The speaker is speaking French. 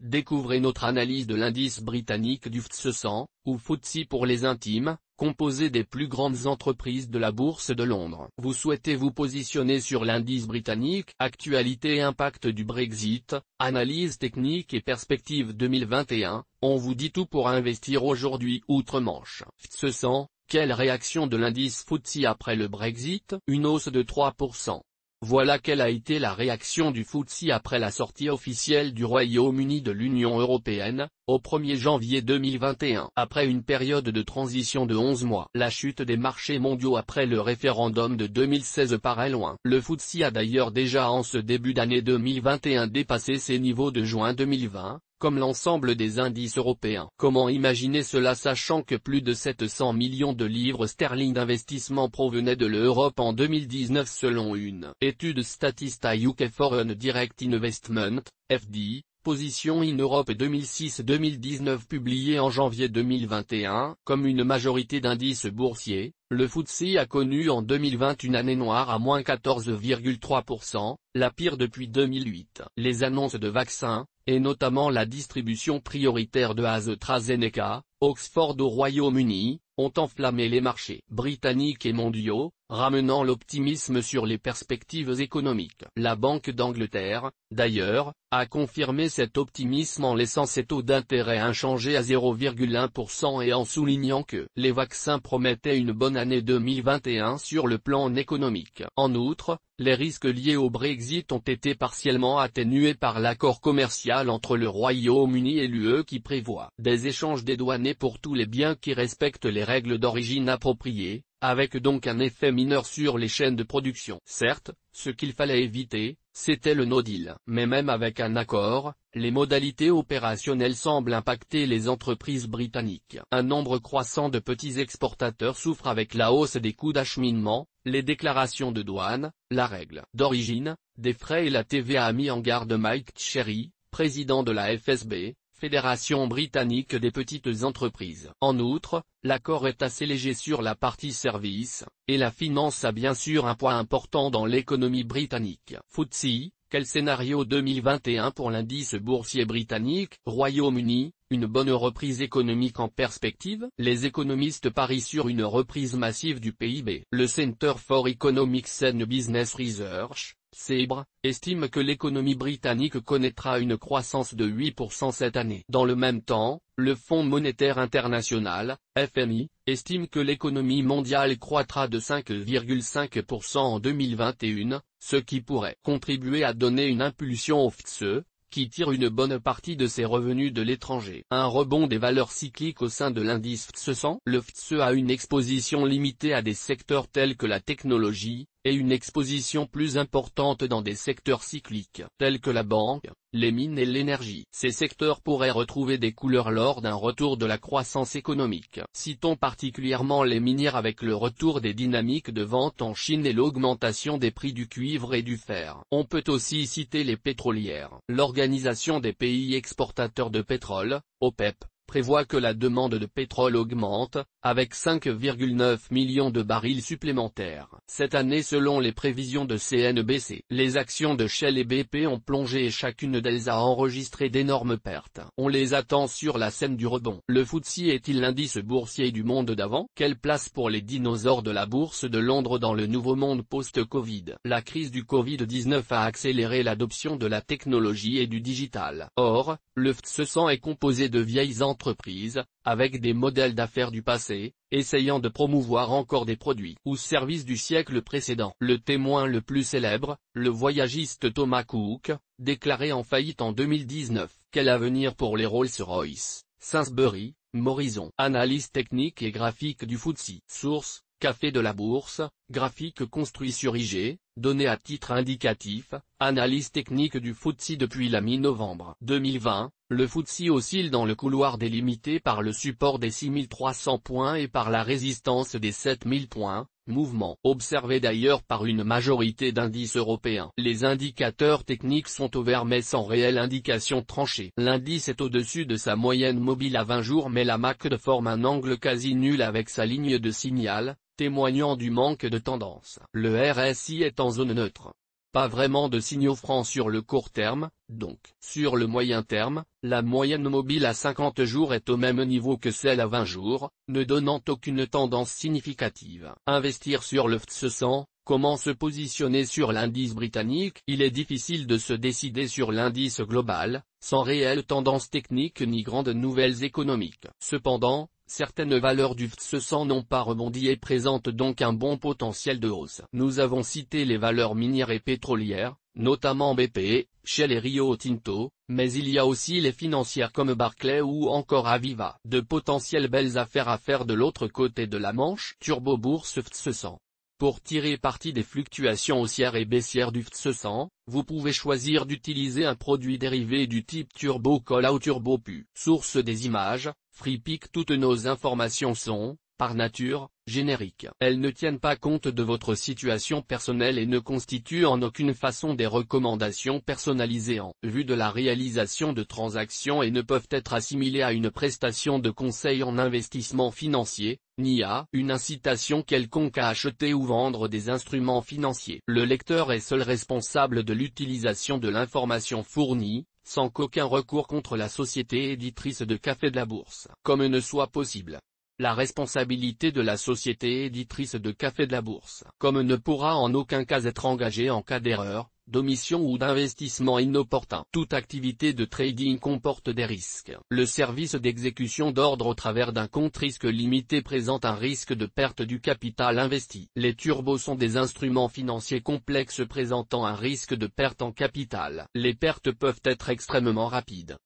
Découvrez notre analyse de l'indice britannique du FTSE 100, ou FTSE pour les intimes, composé des plus grandes entreprises de la Bourse de Londres. Vous souhaitez vous positionner sur l'indice britannique, actualité et impact du Brexit, analyse technique et perspective 2021, on vous dit tout pour investir aujourd'hui outre-Manche. FTSE 100, quelle réaction de l'indice FTSE après le Brexit? Une hausse de 3%. Voilà quelle a été la réaction du FTSE après la sortie officielle du Royaume-Uni de l'Union européenne, au 1er janvier 2021. Après une période de transition de 11 mois, la chute des marchés mondiaux après le référendum de 2016 paraît loin. Le FTSE a d'ailleurs déjà en ce début d'année 2021 dépassé ses niveaux de juin 2020, comme l'ensemble des indices européens. Comment imaginer cela sachant que plus de 700 millions de livres sterling d'investissement provenaient de l'Europe en 2019 selon une étude Statista UK Foreign Direct Investment, FD, Position in Europe 2006-2019 publiée en janvier 2021. Comme une majorité d'indices boursiers, le FTSE a connu en 2020 une année noire à moins 14,3%, la pire depuis 2008. Les annonces de vaccins, et notamment la distribution prioritaire de AstraZeneca, Oxford au Royaume-Uni, ont enflammé les marchés britanniques et mondiaux, ramenant l'optimisme sur les perspectives économiques. La Banque d'Angleterre, d'ailleurs, a confirmé cet optimisme en laissant ses taux d'intérêt inchangés à 0,1% et en soulignant que les vaccins promettaient une bonne année 2021 sur le plan économique. En outre, les risques liés au Brexit ont été partiellement atténués par l'accord commercial entre le Royaume-Uni et l'UE qui prévoit des échanges dédouanés pour tous les biens qui respectent les règles d'origine appropriées, avec donc un effet mineur sur les chaînes de production. Certes, ce qu'il fallait éviter, c'était le no deal. Mais même avec un accord, les modalités opérationnelles semblent impacter les entreprises britanniques. Un nombre croissant de petits exportateurs souffrent avec la hausse des coûts d'acheminement, les déclarations de douane, la règle d'origine, des frais et la TVA a mis en garde Mike Cherry, président de la FSB, Fédération britannique des petites entreprises. En outre, l'accord est assez léger sur la partie services, et la finance a bien sûr un poids important dans l'économie britannique. FTSE, quel scénario 2021 pour l'indice boursier britannique? Royaume-Uni, une bonne reprise économique en perspective? Les économistes parient sur une reprise massive du PIB. Le Center for Economics and Business Research, CEBR, estime que l'économie britannique connaîtra une croissance de 8% cette année. Dans le même temps, le Fonds monétaire international, FMI, estime que l'économie mondiale croîtra de 5,5% en 2021, ce qui pourrait contribuer à donner une impulsion au FTSE, qui tire une bonne partie de ses revenus de l'étranger. Un rebond des valeurs cycliques au sein de l'indice FTSE 100. Le FTSE a une exposition limitée à des secteurs tels que la technologie, et une exposition plus importante dans des secteurs cycliques, tels que la banque, les mines et l'énergie. Ces secteurs pourraient retrouver des couleurs lors d'un retour de la croissance économique. Citons particulièrement les minières avec le retour des dynamiques de vente en Chine et l'augmentation des prix du cuivre et du fer. On peut aussi citer les pétrolières. L'Organisation des pays exportateurs de pétrole, OPEP, prévoit que la demande de pétrole augmente, avec 5,9 millions de barils supplémentaires cette année selon les prévisions de CNBC. Les actions de Shell et BP ont plongé et chacune d'elles a enregistré d'énormes pertes. On les attend sur la scène du rebond. Le FTSE est-il l'indice boursier du monde d'avant? Quelle place pour les dinosaures de la bourse de Londres dans le nouveau monde post-Covid? La crise du Covid-19 a accéléré l'adoption de la technologie et du digital. Or, le FTSE 100 est composé de vieilles entreprises, avec des modèles d'affaires du passé, essayant de promouvoir encore des produits ou services du siècle précédent. Le témoin le plus célèbre, le voyagiste Thomas Cook, déclaré en faillite en 2019. Quel avenir pour les Rolls-Royce, Sainsbury, Morrison? Analyse technique et graphique du FTSE. Source: Café de la Bourse, graphique construit sur IG, données à titre indicatif, analyse technique du FTSE depuis la mi-novembre 2020, le FTSE oscille dans le couloir délimité par le support des 6300 points et par la résistance des 7000 points, mouvement observé d'ailleurs par une majorité d'indices européens. Les indicateurs techniques sont au vert mais sans réelle indication tranchée. L'indice est au-dessus de sa moyenne mobile à 20 jours mais la MACD forme un angle quasi nul avec sa ligne de signal, témoignant du manque de tendance. Le RSI est en zone neutre. Pas vraiment de signaux francs sur le court terme, donc. Sur le moyen terme, la moyenne mobile à 50 jours est au même niveau que celle à 20 jours, ne donnant aucune tendance significative. Investir sur le FTSE 100. Comment se positionner sur l'indice britannique? Il est difficile de se décider sur l'indice global, sans réelle tendance technique ni grandes nouvelles économiques. Cependant, certaines valeurs du FTSE 100 n'ont pas rebondi et présentent donc un bon potentiel de hausse. Nous avons cité les valeurs minières et pétrolières, notamment BP, Shell et Rio Tinto, mais il y a aussi les financières comme Barclays ou encore Aviva. De potentielles belles affaires à faire de l'autre côté de la Manche. Turbo Bourse FTSE 100. Pour tirer parti des fluctuations haussières et baissières du FTSE 100, vous pouvez choisir d'utiliser un produit dérivé du type Turbo Call ou Turbo Pu. Source des images, FreePic. Toutes nos informations sont, par nature, génériques. Elles ne tiennent pas compte de votre situation personnelle et ne constituent en aucune façon des recommandations personnalisées en vue de la réalisation de transactions et ne peuvent être assimilées à une prestation de conseil en investissement financier, ni à une incitation quelconque à acheter ou vendre des instruments financiers. Le lecteur est seul responsable de l'utilisation de l'information fournie, sans qu'aucun recours contre la société éditrice de Café de la Bourse, comme ne soit possible. La responsabilité de la société éditrice de Café de la Bourse, comme ne pourra en aucun cas être engagée en cas d'erreur, d'omission ou d'investissement inopportun. Toute activité de trading comporte des risques. Le service d'exécution d'ordre au travers d'un compte risque limité présente un risque de perte du capital investi. Les turbos sont des instruments financiers complexes présentant un risque de perte en capital. Les pertes peuvent être extrêmement rapides.